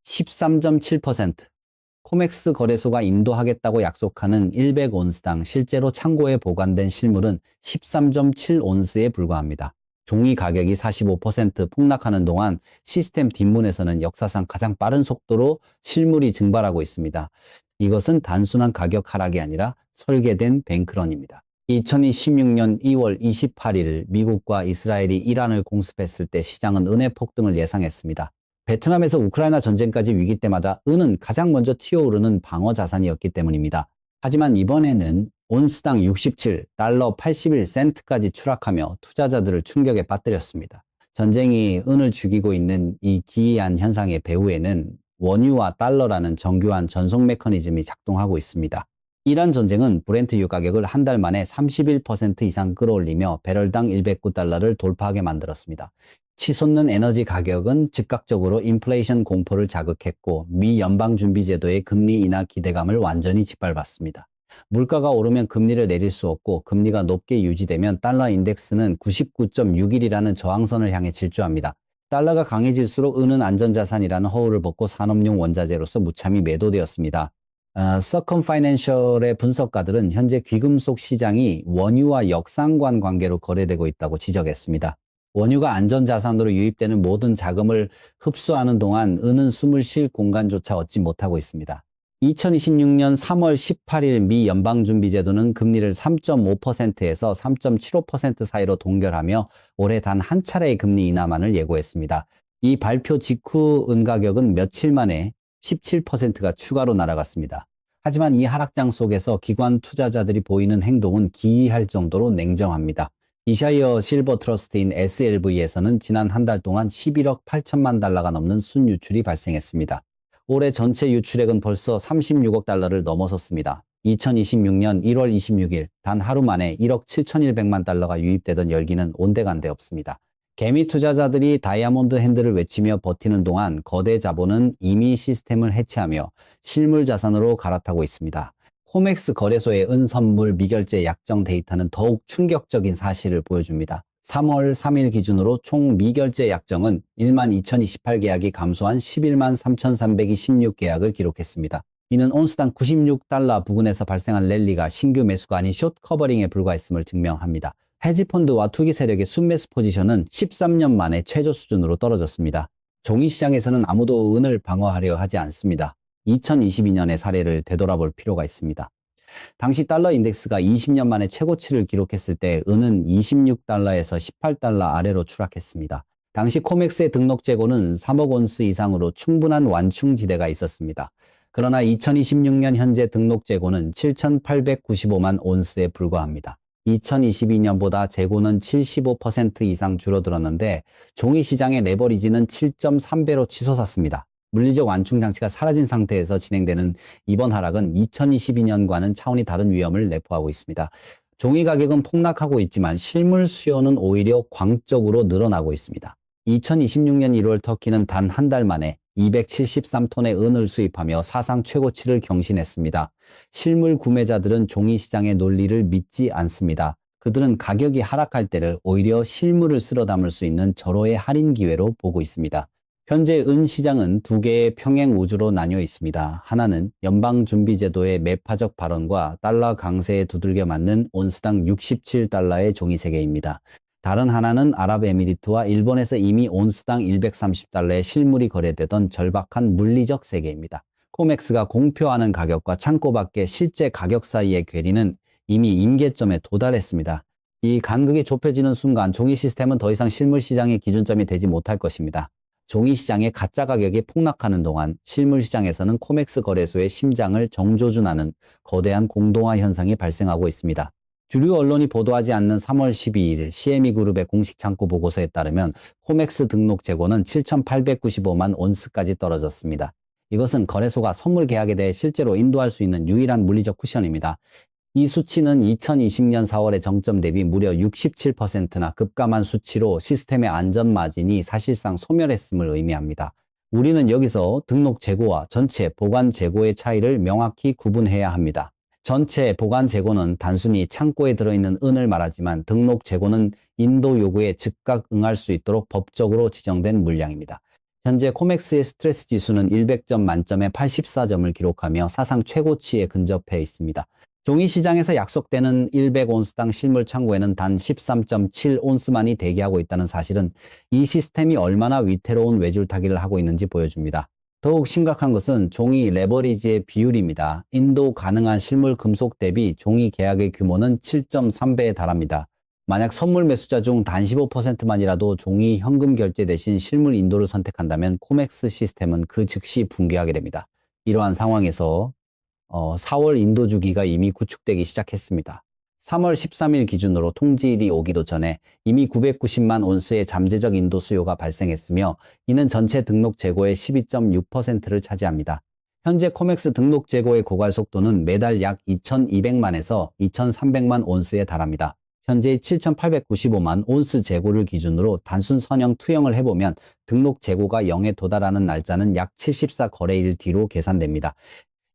13.7%, 코맥스 거래소가 인도하겠다고 약속하는 100온스당 실제로 창고에 보관된 실물은 13.7온스에 불과합니다. 종이 가격이 45% 폭락하는 동안 시스템 뒷문에서는 역사상 가장 빠른 속도로 실물이 증발하고 있습니다. 이것은 단순한 가격 하락이 아니라 설계된 뱅크런입니다. 2026년 2월 28일 미국과 이스라엘이 이란을 공습했을 때 시장은 은의 폭등을 예상했습니다. 베트남에서 우크라이나 전쟁까지 위기 때마다 은은 가장 먼저 튀어오르는 방어 자산이었기 때문입니다. 하지만 이번에는 온스당 67달러 81센트까지 추락하며 투자자들을 충격에 빠뜨렸습니다. 전쟁이 은을 죽이고 있는 이 기이한 현상의 배후에는 원유와 달러라는 정교한 전송 메커니즘이 작동하고 있습니다. 이란 전쟁은 브렌트유 가격을 한 달 만에 31% 이상 끌어올리며 배럴당 109달러를 돌파하게 만들었습니다. 치솟는 에너지 가격은 즉각적으로 인플레이션 공포를 자극했고 미 연방준비제도의 금리 인하 기대감을 완전히 짓밟았습니다. 물가가 오르면 금리를 내릴 수 없고 금리가 높게 유지되면 달러 인덱스는 99.61이라는 저항선을 향해 질주합니다. 달러가 강해질수록 은은 안전자산이라는 허울을 벗고 산업용 원자재로서 무참히 매도되었습니다. 서컴 파이낸셜의 분석가들은 현재 귀금속 시장이 원유와 역상관 관계로 거래되고 있다고 지적했습니다. 원유가 안전자산으로 유입되는 모든 자금을 흡수하는 동안 은은 숨을 쉴 공간조차 얻지 못하고 있습니다. 2026년 3월 18일 미 연방준비제도는 금리를 3.5%에서 3.75% 사이로 동결하며 올해 단 한 차례의 금리 인하만을 예고했습니다. 이 발표 직후 은 가격은 며칠 만에 17%가 추가로 날아갔습니다. 하지만 이 하락장 속에서 기관 투자자들이 보이는 행동은 기이할 정도로 냉정합니다. 이샤이어 실버 트러스트인 SLV에서는 지난 한 달 동안 11억 8천만 달러가 넘는 순유출이 발생했습니다. 올해 전체 유출액은 벌써 36억 달러를 넘어섰습니다. 2026년 1월 26일 단 하루 만에 1억 7,100만 달러가 유입되던 열기는 온데간데 없습니다. 개미 투자자들이 다이아몬드 핸들을 외치며 버티는 동안 거대 자본은 이미 시스템을 해체하며 실물 자산으로 갈아타고 있습니다. 코맥스 거래소의 은선물 미결제 약정 데이터는 더욱 충격적인 사실을 보여줍니다. 3월 3일 기준으로 총 미결제 약정은 12,028계약이 감소한 113,326계약을 기록했습니다. 이는 온스당 96달러 부근에서 발생한 랠리가 신규 매수가 아닌 숏 커버링에 불과했음을 증명합니다. 헤지펀드와 투기 세력의 순매수 포지션은 13년 만에 최저 수준으로 떨어졌습니다. 종이시장에서는 아무도 은을 방어하려 하지 않습니다. 2022년의 사례를 되돌아볼 필요가 있습니다. 당시 달러 인덱스가 20년 만에 최고치를 기록했을 때 은은 26달러에서 18달러 아래로 추락했습니다. 당시 코맥스의 등록 재고는 3억 온스 이상으로 충분한 완충지대가 있었습니다. 그러나 2026년 현재 등록 재고는 7,895만 온스에 불과합니다. 2022년보다 재고는 75% 이상 줄어들었는데 종이시장의 레버리지는 7.3배로 치솟았습니다. 물리적 완충 장치가 사라진 상태에서 진행되는 이번 하락은 2022년과는 차원이 다른 위험을 내포하고 있습니다. 종이 가격은 폭락하고 있지만 실물 수요는 오히려 광적으로 늘어나고 있습니다. 2026년 1월 터키는 단 한 달 만에 273톤의 은을 수입하며 사상 최고치를 경신했습니다. 실물 구매자들은 종이 시장의 논리를 믿지 않습니다. 그들은 가격이 하락할 때를 오히려 실물을 쓸어 담을 수 있는 절호의 할인 기회로 보고 있습니다. 현재 은 시장은 두 개의 평행 우주로 나뉘어 있습니다. 하나는 연방준비제도의 매파적 발언과 달러 강세에 두들겨 맞는 온스당 67달러의 종이 세계입니다. 다른 하나는 아랍에미리트와 일본에서 이미 온스당 130달러의 실물이 거래되던 절박한 물리적 세계입니다. 코맥스가 공표하는 가격과 창고 밖의 실제 가격 사이의 괴리는 이미 임계점에 도달했습니다. 이 간극이 좁혀지는 순간 종이 시스템은 더 이상 실물 시장의 기준점이 되지 못할 것입니다. 종이 시장의 가짜 가격이 폭락하는 동안 실물 시장에서는 코맥스 거래소의 심장을 정조준하는 거대한 공동화 현상이 발생하고 있습니다. 주류 언론이 보도하지 않는 3월 12일 CME 그룹의 공식 창고 보고서에 따르면 코맥스 등록 재고는 7,895만 온스까지 떨어졌습니다. 이것은 거래소가 선물 계약에 대해 실제로 인도할 수 있는 유일한 물리적 쿠션입니다. 이 수치는 2020년 4월의 정점 대비 무려 67%나 급감한 수치로 시스템의 안전 마진이 사실상 소멸했음을 의미합니다. 우리는 여기서 등록 재고와 전체 보관 재고의 차이를 명확히 구분해야 합니다. 전체 보관 재고는 단순히 창고에 들어있는 은을 말하지만 등록 재고는 인도 요구에 즉각 응할 수 있도록 법적으로 지정된 물량입니다. 현재 코맥스의 스트레스 지수는 100점 만점에 84점을 기록하며 사상 최고치에 근접해 있습니다. 종이 시장에서 약속되는 100온스당 실물 창고에는 단 13.7온스만이 대기하고 있다는 사실은 이 시스템이 얼마나 위태로운 외줄타기를 하고 있는지 보여줍니다. 더욱 심각한 것은 종이 레버리지의 비율입니다. 인도 가능한 실물 금속 대비 종이 계약의 규모는 7.3배에 달합니다. 만약 선물 매수자 중 단 15%만이라도 종이 현금 결제 대신 실물 인도를 선택한다면 코맥스 시스템은 그 즉시 붕괴하게 됩니다. 이러한 상황에서 4월 인도 주기가 이미 구축되기 시작했습니다. 3월 13일 기준으로 통지일이 오기도 전에 이미 990만 온스의 잠재적 인도 수요가 발생했으며 이는 전체 등록 재고의 12.6%를 차지합니다. 현재 코맥스 등록 재고의 고갈 속도는 매달 약 2,200만에서 2,300만 온스에 달합니다. 현재 7,895만 온스 재고를 기준으로 단순 선형 투영을 해보면 등록 재고가 0에 도달하는 날짜는 약 74거래일 뒤로 계산됩니다.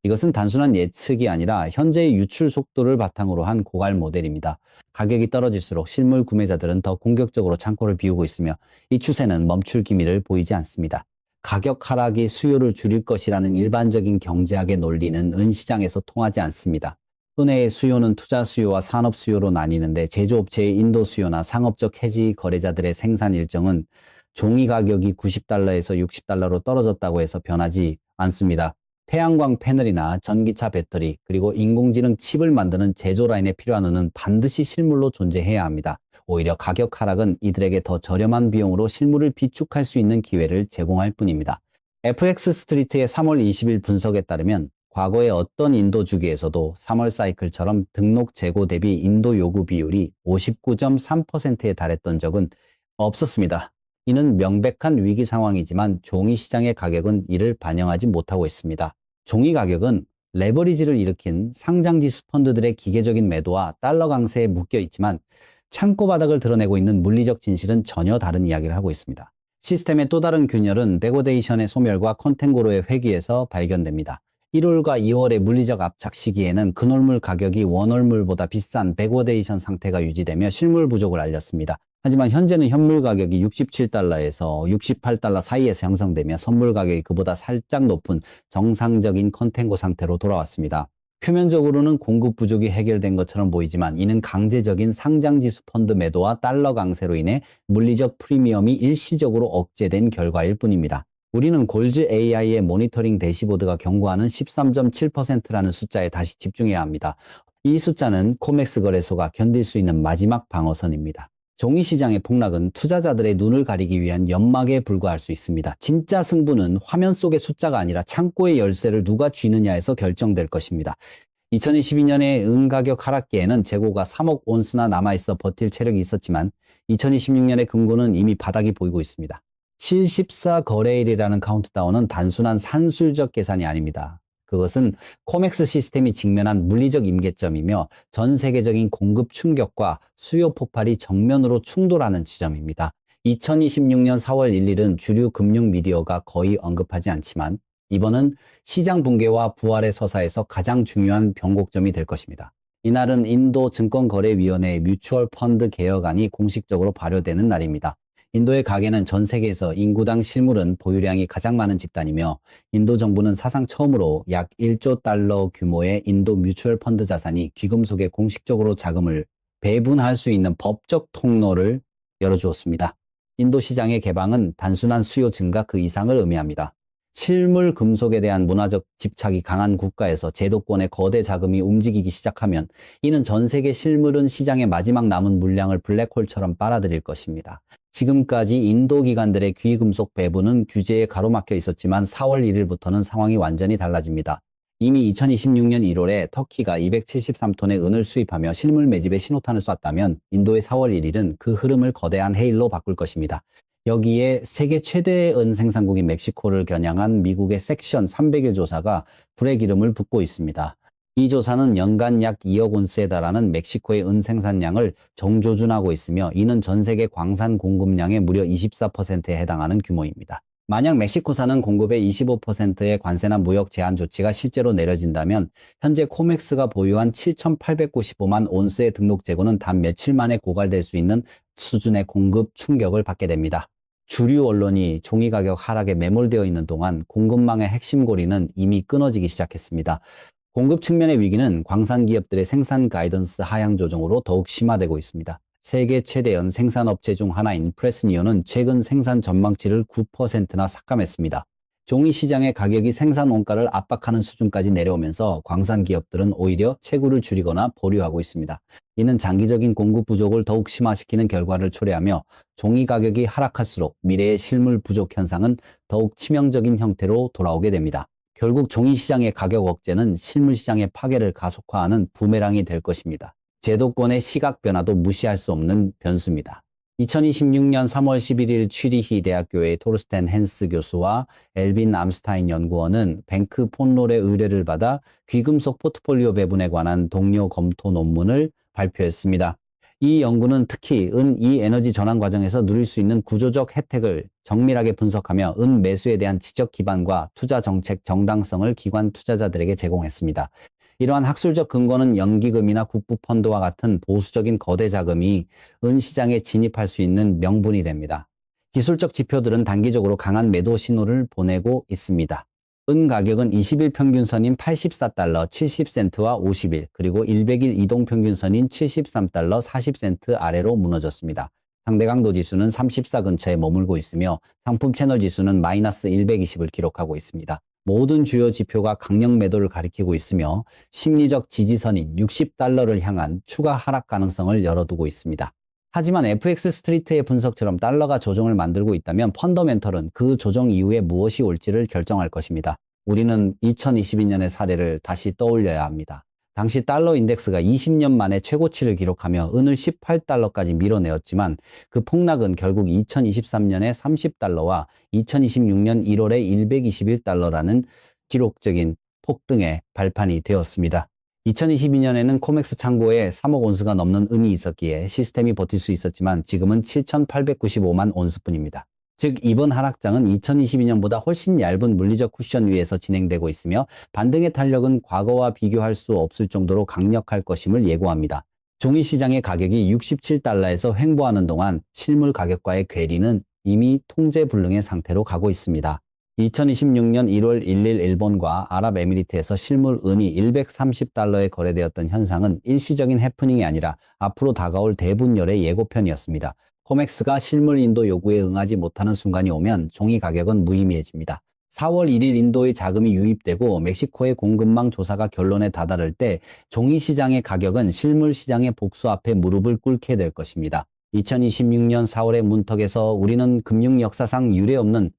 이것은 단순한 예측이 아니라 현재의 유출 속도를 바탕으로 한 고갈 모델입니다. 가격이 떨어질수록 실물 구매자들은 더 공격적으로 창고를 비우고 있으며 이 추세는 멈출 기미를 보이지 않습니다. 가격 하락이 수요를 줄일 것이라는 일반적인 경제학의 논리는 은시장에서 통하지 않습니다. 은혜의 수요는 투자 수요와 산업 수요로 나뉘는데 제조업체의 인도 수요나 상업적 해지 거래자들의 생산 일정은 종이 가격이 90달러에서 60달러로 떨어졌다고 해서 변하지 않습니다. 태양광 패널이나 전기차 배터리, 그리고 인공지능 칩을 만드는 제조 라인에 필요한 은은 반드시 실물로 존재해야 합니다. 오히려 가격 하락은 이들에게 더 저렴한 비용으로 실물을 비축할 수 있는 기회를 제공할 뿐입니다. FX 스트리트의 3월 20일 분석에 따르면 과거의 어떤 인도 주기에서도 3월 사이클처럼 등록 재고 대비 인도 요구 비율이 59.3%에 달했던 적은 없었습니다. 이는 명백한 위기 상황이지만 종이 시장의 가격은 이를 반영하지 못하고 있습니다. 종이 가격은 레버리지를 일으킨 상장지수 펀드들의 기계적인 매도와 달러 강세에 묶여 있지만 창고 바닥을 드러내고 있는 물리적 진실은 전혀 다른 이야기를 하고 있습니다. 시스템의 또 다른 균열은 데고데이션의 소멸과 컨텐고로의 회귀에서 발견됩니다. 1월과 2월의 물리적 압착 시기에는 근월물 가격이 원월물보다 비싼 백워데이션 상태가 유지되며 실물 부족을 알렸습니다. 하지만 현재는 현물 가격이 67달러에서 68달러 사이에서 형성되며 선물 가격이 그보다 살짝 높은 정상적인 컨텐고 상태로 돌아왔습니다. 표면적으로는 공급 부족이 해결된 것처럼 보이지만 이는 강제적인 상장지수 펀드 매도와 달러 강세로 인해 물리적 프리미엄이 일시적으로 억제된 결과일 뿐입니다. 우리는 골즈 AI의 모니터링 대시보드가 경고하는 13.7%라는 숫자에 다시 집중해야 합니다. 이 숫자는 코맥스 거래소가 견딜 수 있는 마지막 방어선입니다. 종이 시장의 폭락은 투자자들의 눈을 가리기 위한 연막에 불과할 수 있습니다. 진짜 승부는 화면 속의 숫자가 아니라 창고의 열쇠를 누가 쥐느냐에서 결정될 것입니다. 2022년의 은 가격 하락기에는 재고가 3억 온스나 남아있어 버틸 체력이 있었지만 2026년의 금고는 이미 바닥이 보이고 있습니다. 74거래일이라는 카운트다운은 단순한 산술적 계산이 아닙니다. 그것은 코맥스 시스템이 직면한 물리적 임계점이며 전 세계적인 공급 충격과 수요 폭발이 정면으로 충돌하는 지점입니다. 2026년 4월 1일은 주류 금융 미디어가 거의 언급하지 않지만 이번은 시장 붕괴와 부활의 서사에서 가장 중요한 변곡점이 될 것입니다. 이날은 인도 증권거래위원회의 뮤추얼 펀드 개혁안이 공식적으로 발효되는 날입니다. 인도의 가계는 전 세계에서 인구당 실물은 보유량이 가장 많은 집단이며 인도 정부는 사상 처음으로 약 1조 달러 규모의 인도 뮤추얼 펀드 자산이 귀금속에 공식적으로 자금을 배분할 수 있는 법적 통로를 열어주었습니다. 인도 시장의 개방은 단순한 수요 증가 그 이상을 의미합니다. 실물 금속에 대한 문화적 집착이 강한 국가에서 제도권의 거대 자금이 움직이기 시작하면 이는 전 세계 실물은 시장의 마지막 남은 물량을 블랙홀처럼 빨아들일 것입니다. 지금까지 인도 기관들의 귀금속 배분은 규제에 가로막혀 있었지만 4월 1일부터는 상황이 완전히 달라집니다. 이미 2026년 1월에 터키가 273톤의 은을 수입하며 실물 매집에 신호탄을 쐈다면 인도의 4월 1일은 그 흐름을 거대한 해일로 바꿀 것입니다. 여기에 세계 최대의 은 생산국인 멕시코를 겨냥한 미국의 섹션 300일 조사가 불의 기름을 붓고 있습니다. 이 조사는 연간 약 2억 온스에 달하는 멕시코의 은 생산량을 정조준하고 있으며 이는 전 세계 광산 공급량의 무려 24%에 해당하는 규모입니다. 만약 멕시코산은 공급의 25%의 관세나 무역 제한 조치가 실제로 내려진다면 현재 코맥스가 보유한 7,895만 온스의 등록 재고는 단 며칠 만에 고갈될 수 있는 수준의 공급 충격을 받게 됩니다. 주류 언론이 종이 가격 하락에 매몰되어 있는 동안 공급망의 핵심 고리는 이미 끊어지기 시작했습니다. 공급 측면의 위기는 광산 기업들의 생산 가이던스 하향 조정으로 더욱 심화되고 있습니다. 세계 최대 생산업체 중 하나인 프레스니어는 최근 생산 전망치를 9%나 삭감했습니다. 종이 시장의 가격이 생산 원가를 압박하는 수준까지 내려오면서 광산 기업들은 오히려 채굴을 줄이거나 보류하고 있습니다. 이는 장기적인 공급 부족을 더욱 심화시키는 결과를 초래하며 종이 가격이 하락할수록 미래의 실물 부족 현상은 더욱 치명적인 형태로 돌아오게 됩니다. 결국 종이 시장의 가격 억제는 실물 시장의 파괴를 가속화하는 부메랑이 될 것입니다. 제도권의 시각 변화도 무시할 수 없는 변수입니다. 2026년 3월 11일 취리히 대학교의 토르스텐 헨스 교수와 엘빈 암스타인 연구원은 뱅크 폰롤의 의뢰를 받아 귀금속 포트폴리오 배분에 관한 동료 검토 논문을 발표했습니다. 이 연구는 특히 이 에너지 전환 과정에서 누릴 수 있는 구조적 혜택을 정밀하게 분석하며 매수에 대한 지적 기반과 투자 정책 정당성을 기관 투자자들에게 제공했습니다. 이러한 학술적 근거는 연기금이나 국부펀드와 같은 보수적인 거대 자금이 시장에 진입할 수 있는 명분이 됩니다. 기술적 지표들은 단기적으로 강한 매도 신호를 보내고 있습니다. 가격은 20일 평균선인 84달러 70센트와 50일 그리고 100일 이동평균선인 73달러 40센트 아래로 무너졌습니다. 상대 강도 지수는 34 근처에 머물고 있으며 상품 채널 지수는 마이너스 120을 기록하고 있습니다. 모든 주요 지표가 강력 매도를 가리키고 있으며 심리적 지지선인 60달러를 향한 추가 하락 가능성을 열어두고 있습니다. 하지만 FX 스트리트의 분석처럼 달러가 조정을 만들고 있다면 펀더멘털은 그 조정 이후에 무엇이 올지를 결정할 것입니다. 우리는 2022년의 사례를 다시 떠올려야 합니다. 당시 달러 인덱스가 20년 만에 최고치를 기록하며 은을 18달러까지 밀어내었지만 그 폭락은 결국 2023년에 30달러와 2026년 1월에 121달러라는 기록적인 폭등의 발판이 되었습니다. 2022년에는 코맥스 창고에 3억 온스가 넘는 은이 있었기에 시스템이 버틸 수 있었지만 지금은 7,895만 온스뿐입니다. 즉 이번 하락장은 2022년보다 훨씬 얇은 물리적 쿠션 위에서 진행되고 있으며 반등의 탄력은 과거와 비교할 수 없을 정도로 강력할 것임을 예고합니다. 종이 시장의 가격이 67달러에서 횡보하는 동안 실물 가격과의 괴리는 이미 통제불능의 상태로 가고 있습니다. 2026년 1월 1일 일본과 아랍에미리트에서 실물 은이 130달러에 거래되었던 현상은 일시적인 해프닝이 아니라 앞으로 다가올 대분열의 예고편이었습니다. 코맥스가 실물 인도 요구에 응하지 못하는 순간이 오면 종이 가격은 무의미해집니다. 4월 1일 인도의 자금이 유입되고 멕시코의 공급망 조사가 결론에 다다를 때 종이 시장의 가격은 실물 시장의 복수 앞에 무릎을 꿇게 될 것입니다. 2026년 4월의 문턱에서 우리는 금융 역사상 유례없는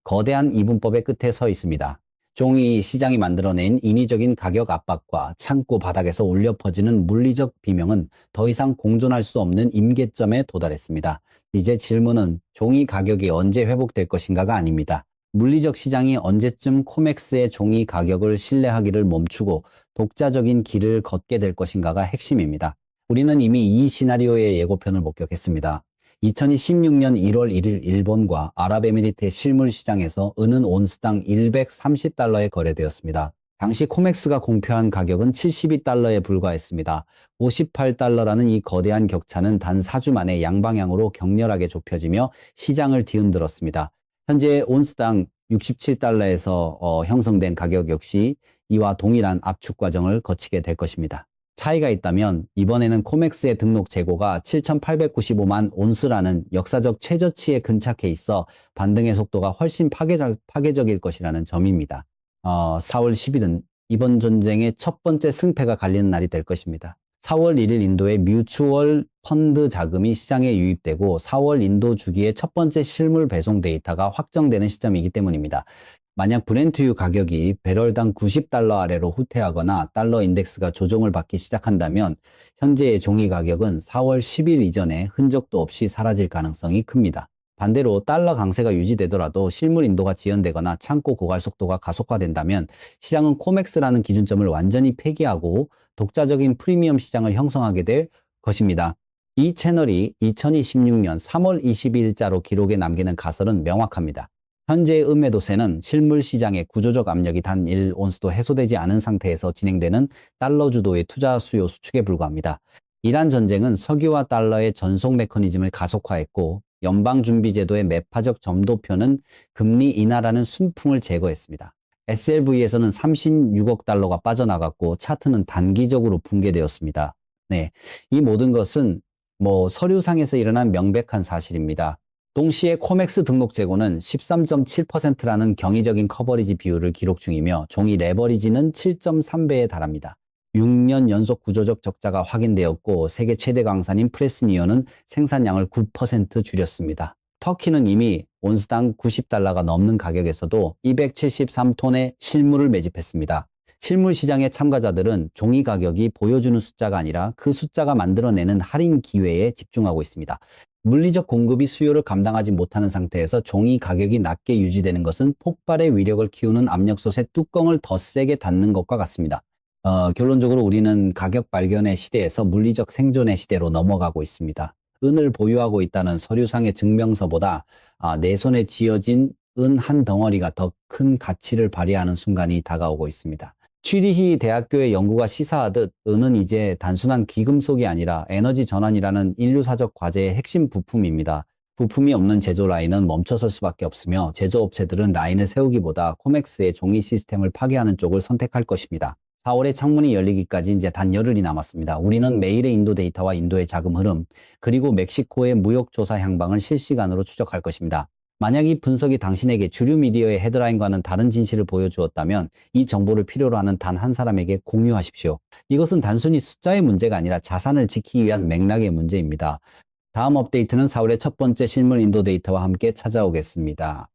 거대한 이분법의 끝에 서 있습니다. 종이 시장이 만들어낸 인위적인 가격 압박과 창고 바닥에서 울려 퍼지는 물리적 비명은 더 이상 공존할 수 없는 임계점에 도달했습니다. 이제 질문은 종이 가격이 언제 회복될 것인가가 아닙니다. 물리적 시장이 언제쯤 코맥스의 종이 가격을 신뢰하기를 멈추고 독자적인 길을 걷게 될 것인가가 핵심입니다. 우리는 이미 이 시나리오의 예고편을 목격했습니다. 2016년 1월 1일 일본과 아랍에미리트의 실물 시장에서 은은 온스당 130달러에 거래되었습니다. 당시 코맥스가 공표한 가격은 72달러에 불과했습니다. 58달러라는 이 거대한 격차는 단 4주 만에 양방향으로 격렬하게 좁혀지며 시장을 뒤흔들었습니다. 현재 온스당 67달러에서 형성된 가격 역시 이와 동일한 압축 과정을 거치게 될 것입니다. 차이가 있다면 이번에는 코맥스의 등록 재고가 7,895만 온스라는 역사적 최저치에 근착해 있어 반등의 속도가 훨씬 파괴적일 것이라는 점입니다. 4월 10일은 이번 전쟁의 첫 번째 승패가 갈리는 날이 될 것입니다. 4월 1일 인도의 뮤추얼 펀드 자금이 시장에 유입되고 4월 인도 주기의 첫 번째 실물 배송 데이터가 확정되는 시점이기 때문입니다. 만약 브렌트유 가격이 배럴당 90달러 아래로 후퇴하거나 달러 인덱스가 조정을 받기 시작한다면 현재의 종이 가격은 4월 10일 이전에 흔적도 없이 사라질 가능성이 큽니다. 반대로 달러 강세가 유지되더라도 실물 인도가 지연되거나 창고 고갈 속도가 가속화된다면 시장은 코맥스라는 기준점을 완전히 폐기하고 독자적인 프리미엄 시장을 형성하게 될 것입니다. 이 채널이 2026년 3월 20일자로 기록에 남기는 가설은 명확합니다. 현재의 은매도세는 실물 시장의 구조적 압력이 단 1온스도 해소되지 않은 상태에서 진행되는 달러 주도의 투자 수요 수축에 불과합니다. 이란 전쟁은 석유와 달러의 전속 메커니즘을 가속화했고 연방준비제도의 매파적 점도표는 금리 인하라는 순풍을 제거했습니다. SLV에서는 36억 달러가 빠져나갔고 차트는 단기적으로 붕괴되었습니다. 네, 이 모든 것은 서류상에서 일어난 명백한 사실입니다. 동시에 코맥스 등록 재고는 13.7%라는 경이적인 커버리지 비율을 기록 중이며 종이 레버리지는 7.3배에 달합니다. 6년 연속 구조적 적자가 확인되었고 세계 최대 강산인 프레스니어는 생산량을 9% 줄였습니다. 터키는 이미 온스당 90달러가 넘는 가격에서도 273톤의 실물을 매집했습니다. 실물 시장의 참가자들은 종이 가격이 보여주는 숫자가 아니라 그 숫자가 만들어내는 할인 기회에 집중하고 있습니다. 물리적 공급이 수요를 감당하지 못하는 상태에서 종이 가격이 낮게 유지되는 것은 폭발의 위력을 키우는 압력솥의 뚜껑을 더 세게 닫는 것과 같습니다. 결론적으로 우리는 가격 발견의 시대에서 물리적 생존의 시대로 넘어가고 있습니다. 은을 보유하고 있다는 서류상의 증명서보다 내 손에 쥐어진 은 한 덩어리가 더 큰 가치를 발휘하는 순간이 다가오고 있습니다. 취리히 대학교의 연구가 시사하듯 은은 이제 단순한 귀금속이 아니라 에너지 전환이라는 인류사적 과제의 핵심 부품입니다. 부품이 없는 제조 라인은 멈춰설 수밖에 없으며 제조업체들은 라인을 세우기보다 코맥스의 종이 시스템을 파괴하는 쪽을 선택할 것입니다. 4월에 창문이 열리기까지 이제 단 열흘이 남았습니다. 우리는 매일의 인도 데이터와 인도의 자금 흐름, 그리고 멕시코의 무역조사 향방을 실시간으로 추적할 것입니다. 만약 이 분석이 당신에게 주류 미디어의 헤드라인과는 다른 진실을 보여주었다면 이 정보를 필요로 하는 단 한 사람에게 공유하십시오. 이것은 단순히 숫자의 문제가 아니라 자산을 지키기 위한 맥락의 문제입니다. 다음 업데이트는 4월의 첫 번째 실물 인도 데이터와 함께 찾아오겠습니다.